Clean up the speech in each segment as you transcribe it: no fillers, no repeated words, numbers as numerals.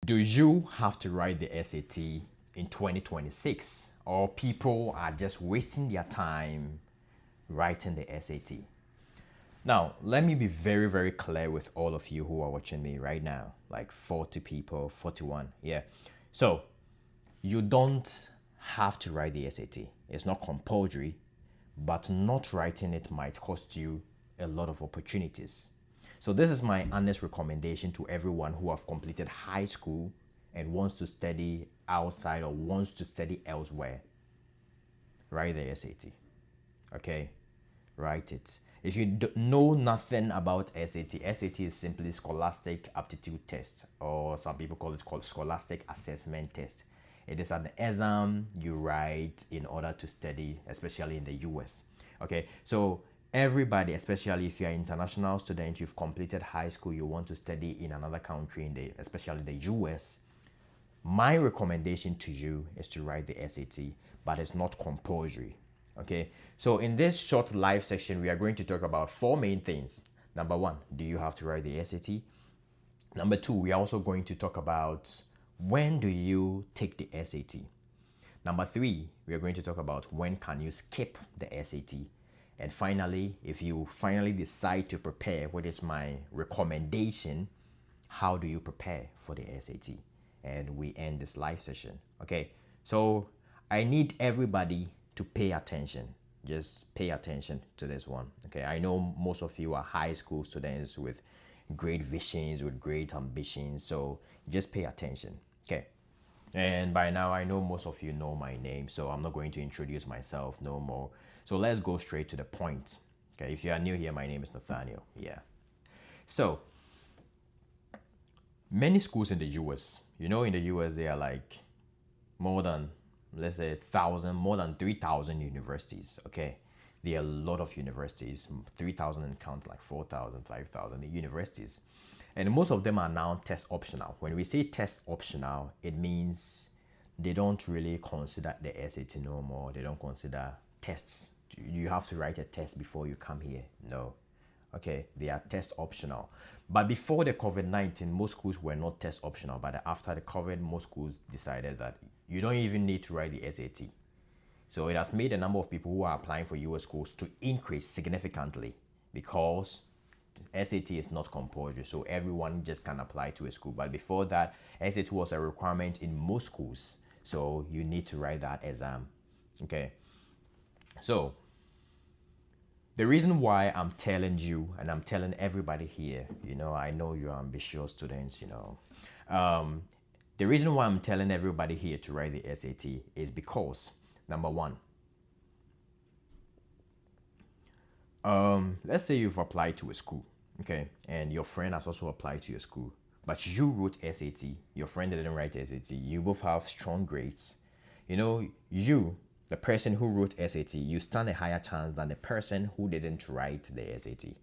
Do you have to write the SAT in 2026, or people are just wasting their time writing the SAT? Now, let me be very, very clear with all of you who are watching me right now, like 40 people, 41. Yeah. So, you don't have to write the SAT. It's not compulsory, but not writing it might cost you a lot of opportunities. So this is my honest recommendation to everyone who have completed high school and wants to study outside or wants to study elsewhere. Write the SAT. Okay? Write it. If you know nothing about SAT is simply Scholastic Aptitude Test, or some people call it Scholastic Assessment Test. It is an exam you write in order to study, especially in the US. Okay, so everybody, especially if you're an international student, you've completed high school, you want to study in another country, especially the US, my recommendation to you is to write the SAT, but it's not compulsory. Okay, so in this short live session, we are going to talk about four main things. Number one, do you have to write the SAT? Number two, we are also going to talk about when do you take the SAT? Number three, we are going to talk about when can you skip the SAT? And finally, if you finally decide to prepare, what is my recommendation, how do you prepare for the SAT? And we end this live session. Okay, so I need everybody to pay attention. Just pay attention to this one. Okay, I know most of you are high school students with great visions, with great ambitions, so just pay attention. Okay, and by now I know most of you know my name, so I'm not going to introduce myself no more. So let's go straight to the point. Okay, if you are new here, my name is Nathaniel. Yeah. So many schools in the US, in the US, they are like more than, let's say, 1,000, more than 3,000 universities. Okay. There are a lot of universities, 3,000 and count, like 4,000, 5,000 universities. And most of them are now test optional. When we say test optional, it means they don't really consider the SAT no more. They don't consider tests. You have to write a test before you come here. No. Okay, they are test optional. But before the COVID-19, most schools were not test optional. But after the COVID, most schools decided that you don't even need to write the SAT. So it has made the number of people who are applying for US schools to increase significantly, because SAT is not compulsory, so everyone just can apply to a school. But before that, SAT was a requirement in most schools, so you need to write that exam. Okay, so the reason why I'm telling you and I'm telling everybody here, I know you're ambitious students, the reason why I'm telling everybody here to write the SAT is because, number one, let's say you've applied to a school, okay, and your friend has also applied to your school, but you wrote SAT, your friend didn't write SAT, you both have strong grades. You, the person who wrote SAT, you stand a higher chance than the person who didn't write the SAT.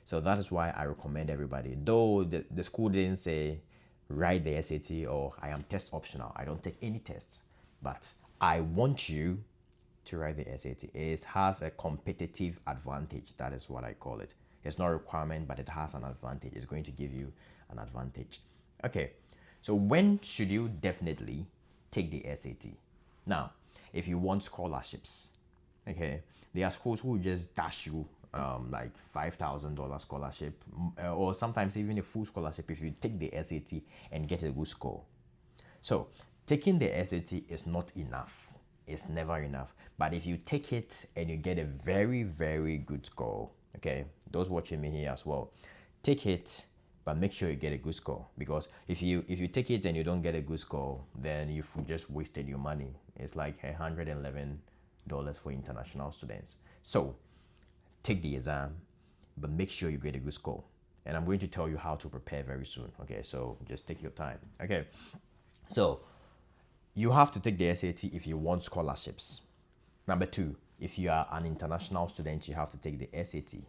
So that is why I recommend everybody, though the school didn't say write the SAT or I am test optional, I don't take any tests, but I want you to write the SAT. It has a competitive advantage. That is what I call it. It's not a requirement, but it has an advantage. It's going to give you an advantage. Okay, so when should you definitely take the SAT? Now, if you want scholarships, okay, there are schools who just dash you like $5,000 scholarship, or sometimes even a full scholarship if you take the SAT and get a good score. So taking the SAT is not enough. It's never enough. But if you take it and you get a very, very good score, okay, those watching me here as well, take it, but make sure you get a good score. Because if you take it and you don't get a good score, then you've just wasted your money. It's like $111 for international students. So take the exam, but make sure you get a good score. And I'm going to tell you how to prepare very soon. Okay, so just take your time. Okay, so you have to take the SAT if you want scholarships. Number two, if you are an international student, you have to take the SAT.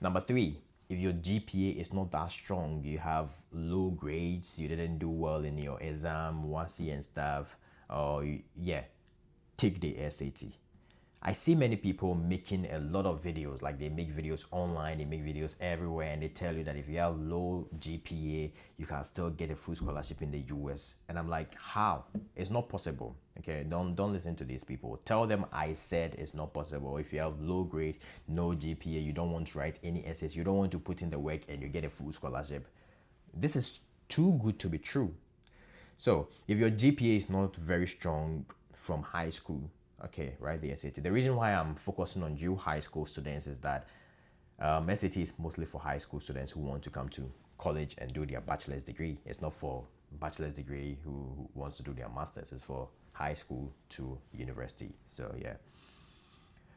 Number three, if your GPA is not that strong, you have low grades, you didn't do well in your exam, WASSCE and stuff, take the SAT. I see many people making a lot of videos, like they make videos online, they make videos everywhere, and they tell you that if you have low GPA, you can still get a full scholarship in the US. And I'm like, how? It's not possible. Okay, don't listen to these people. Tell them I said it's not possible. If you have low grade, no GPA, you don't want to write any essays, you don't want to put in the work, and you get a full scholarship. This is too good to be true. So if your GPA is not very strong from high school, okay, write the SAT. The reason why I'm focusing on you high school students is that SAT is mostly for high school students who want to come to college and do their bachelor's degree. It's not for bachelor's degree who wants to do their master's. It's for high school to university. So yeah.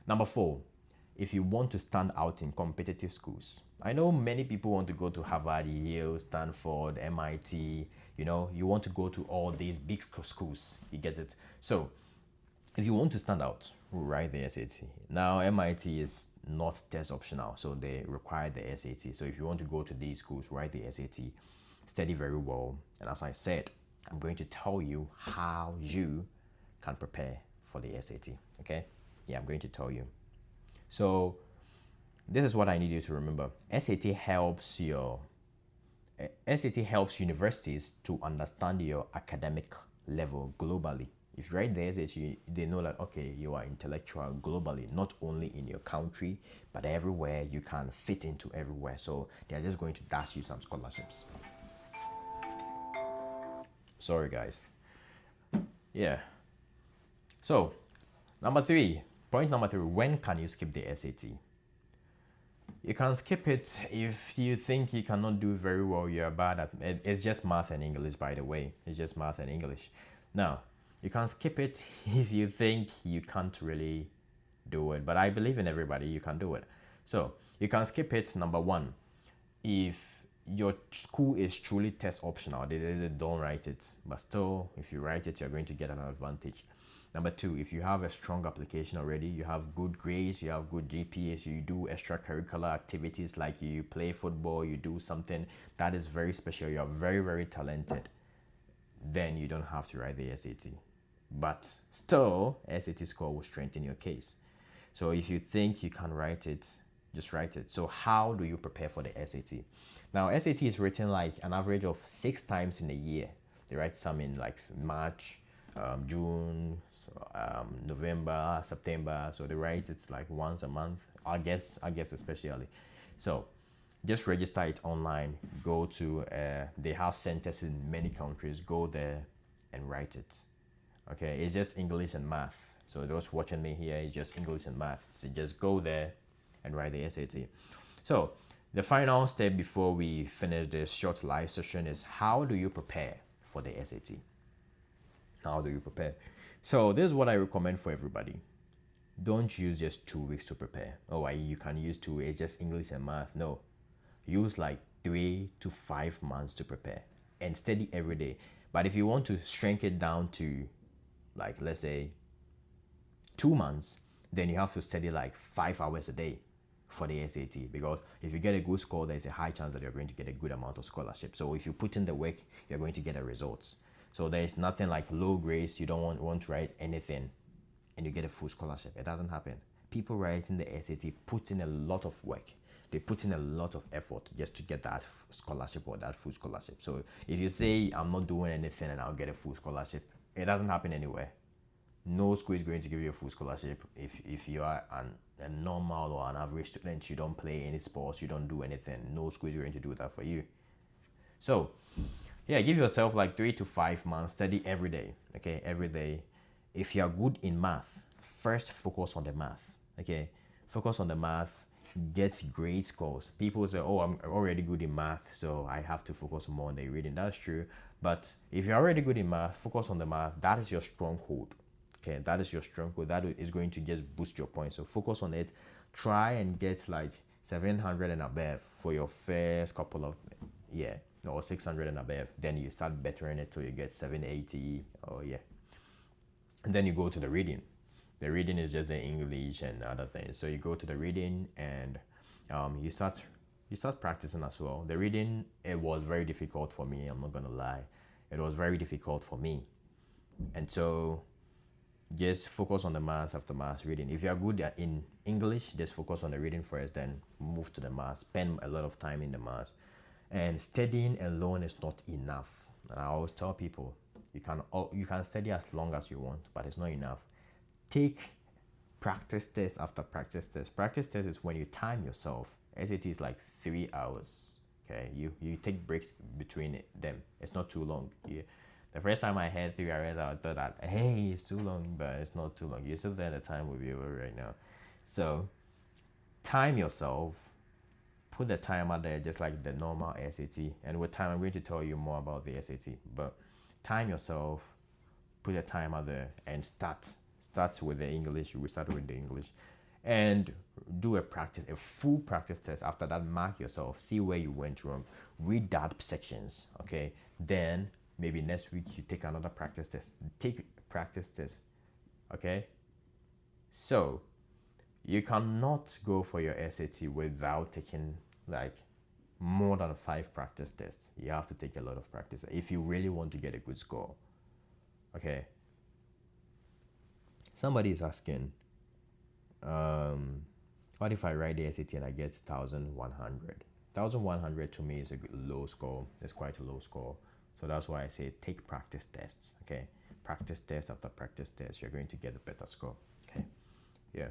Number 4, if you want to stand out in competitive schools. I know many people want to go to Harvard, Yale, Stanford, MIT. You know, you want to go to all these big schools. You get it? So if you want to stand out, write the SAT. Now, MIT is not test optional, so they require the SAT. So if you want to go to these schools, write the SAT, study very well. And as I said, I'm going to tell you how you can prepare for the SAT. Okay? Yeah, I'm going to tell you. So this is what I need you to remember. SAT helps universities to understand your academic level globally. If you write the SAT, they know that, okay, you are intellectual globally, not only in your country, but everywhere. You can fit into everywhere. So they are just going to dash you some scholarships. Sorry, guys. Yeah. So, point number 3, when can you skip the SAT? You can skip it if you think you cannot do very well, you're bad at it. It's just math and English, by the way. It's just math and English. Now, you can skip it if you think you can't really do it. But I believe in everybody, you can do it. So you can skip it, number 1. If your school is truly test optional, they don't write it. But still, if you write it, you're going to get an advantage. Number 2, if you have a strong application already, you have good grades, you have good GPAs, you do extracurricular activities like you play football, you do something that is very special, you are very, very talented, then you don't have to write the SAT. But still, SAT score will strengthen your case. So if you think you can write it, just write it. So how do you prepare for the SAT? Now, SAT is written like an average of 6 times in a year. They write some in like March, June, November, September. So they write it's like once a month. I guess especially. So just register it online. Go to they have centers in many countries. Go there and write it. Okay, it's just English and math. So those watching me here, it's just English and math. So just go there and write the SAT. So the final step before we finish this short live session is, how do you prepare for the SAT? How do you prepare? So this is what I recommend for everybody. Don't use just 2 weeks to prepare. Oh, you can use 2 weeks, just English and math. No, use like 3 to 5 months to prepare and study every day. But if you want to shrink it down to, like, let's say 2 months, then you have to study like 5 hours a day for the SAT, because if you get a good score, there's a high chance that you're going to get a good amount of scholarship. So if you put in the work, you're going to get the results. So there's nothing like low grades, you don't want to write anything and you get a full scholarship. It doesn't happen. People writing the SAT put in a lot of work. They put in a lot of effort just to get that scholarship or that full scholarship. So if you say, I'm not doing anything and I'll get a full scholarship, it doesn't happen anywhere. No school is going to give you a full scholarship if you are a normal or an average student. You don't play any sports, you don't do anything. No school is going to do that for you. So yeah, give yourself like 3 to 5 months, study every day, okay, every day. If you are good in math, first focus on the math, okay? Focus on the math, get great scores. People say, oh, I'm already good in math, so I have to focus more on the reading. That's true. But if you're already good in math, focus on the math. That is your stronghold, okay? That is your stronghold. That is going to just boost your points. So focus on it. Try and get like 700 and above for your first couple of, yeah, or 600 and above. Then you start bettering it till you get 780, or yeah. And then you go to the reading. The reading is just the English and other things. So you go to the reading and you start practicing as well. The reading, it was very difficult for me. I'm not gonna lie. It was very difficult for me. And so just focus on the math after math reading. If you are good in English, just focus on the reading first, then move to the math. Spend a lot of time in the math. And studying alone is not enough. And I always tell people, you can study as long as you want, but it's not enough. Take practice test after practice test. Practice test is when you time yourself. SAT is like 3 hours. Okay, you take breaks between them. It's not too long. The first time I had 3 hours, I thought that, hey, it's too long, but it's not too long. You still there, the time will be over right now. So time yourself. Put the timer there, just like the normal SAT. And with time, I'm going to tell you more about the SAT. But time yourself. Put a timer there and start. Start with the English. We start with the English, and do a full practice test. After that, mark yourself. See where you went wrong. Read that sections. Okay. Then maybe next week you take another practice test. Take practice test. Okay. So you cannot go for your SAT without taking like more than 5 practice tests. You have to take a lot of practice if you really want to get a good score. Okay. Somebody is asking, what if I write the SAT and I get 1,100? 1,100 to me is a low score. It's quite a low score. So that's why I say take practice tests. Okay. Practice test after practice test, you're going to get a better score. Okay. Yeah.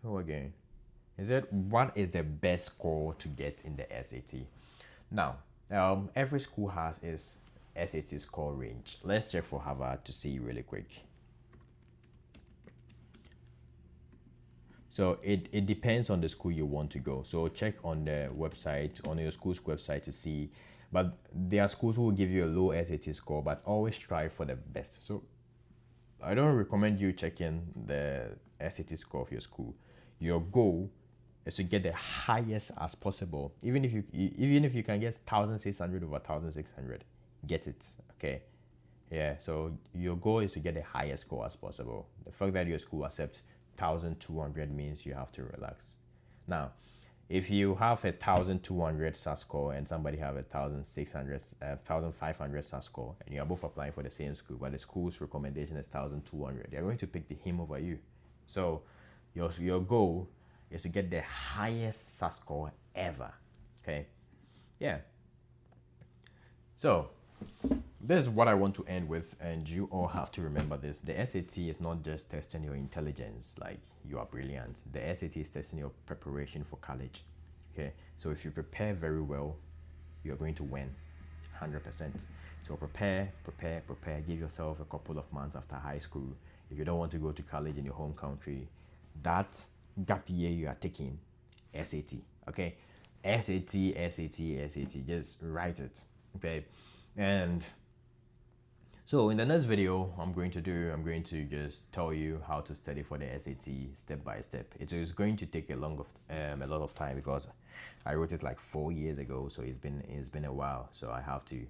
Oh, again. What is the best score to get in the SAT? Now, every school has its SAT score range. Let's check for Harvard to see really quick. So it depends on the school you want to go. So check on the website, on your school's website to see. But there are schools who will give you a low SAT score, but always strive for the best. So I don't recommend you checking the SAT score of your school. Your goal is to get the highest as possible. Even if you can get 1,600 over 1,600, get it. Okay. Yeah. So your goal is to get the highest score as possible. The fact that your school accepts 1,200 means you have to relax. Now, if you have 1,200 SAS score and somebody have 1,600, 1,500 SAS score, and you are both applying for the same school, but the school's recommendation is 1,200, they're going to pick him over you. So your goal is to get the highest SAS score ever. Okay. Yeah. So this is what I want to end with, and you all have to remember this. The SAT is not just testing your intelligence, like you are brilliant. The SAT is testing your preparation for college. Okay. So if you prepare very well, you're going to win 100%. So prepare. Give yourself a couple of months after high school. If you don't want to go to college in your home country, that gap year you are taking, SAT. Okay. SAT. Just write it. Okay. And so in the next video, I'm going to just tell you how to study for the SAT step by step. It is going to take a lot of time because I wrote it like 4 years ago. So it's been a while. So I have to,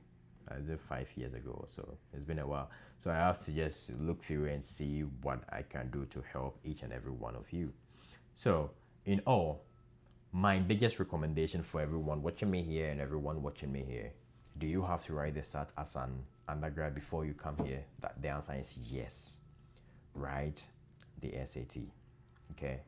I did 5 years ago. So it's been a while. So I have to just look through and see what I can do to help each and every one of you. So in all, my biggest recommendation for everyone watching me here and everyone watching me here, do you have to write the SAT as an undergrad before you come here? That the answer is yes. Write the SAT. Okay,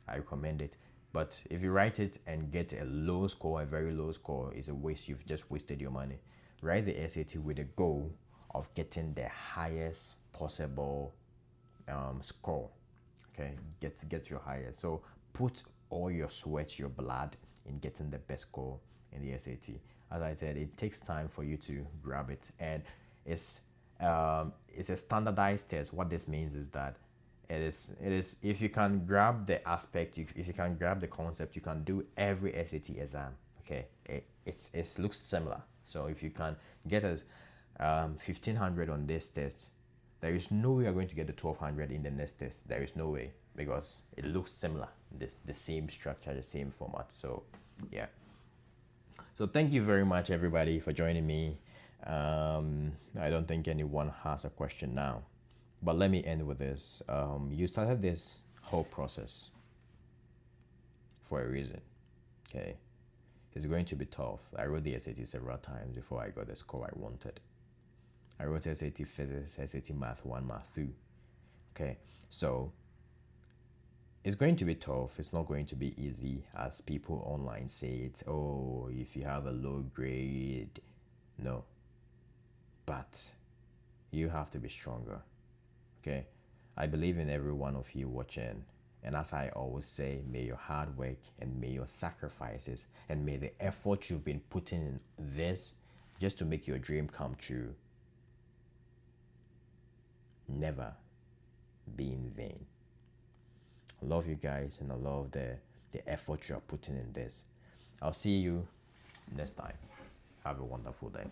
I recommend it. But if you write it and get a low score, a very low score, it's a waste. You've just wasted your money. Write the SAT with a goal of getting the highest possible score. Okay, get your highest. So put all your sweat, your blood in getting the best score in the SAT. As I said, it takes time for you to grab it, and it's a standardized test. What this means is that it is if you can grab the aspect, if you can grab the concept, you can do every SAT exam. Okay, it looks similar. So if you can get us 1,500 on this test, there is no way you're going to get the 1,200 in the next test. There is no way, because it looks similar. The same structure, the same format. So yeah. So thank you very much, everybody, for joining me. I don't think anyone has a question now, but let me end with this. You started this whole process for a reason. Okay, it's going to be tough. I wrote the SAT several times before I got the score I wanted. I wrote SAT Physics, SAT Math 1, Math 2. Okay, so it's going to be tough. It's not going to be easy, as people online say it. Oh, if you have a low grade, no. But you have to be stronger. Okay, I believe in every one of you watching. And as I always say, may your hard work and may your sacrifices and may the effort you've been putting in this just to make your dream come true never be in vain. I love you guys, and I love the effort you're putting in this. I'll see you next time. Have a wonderful day.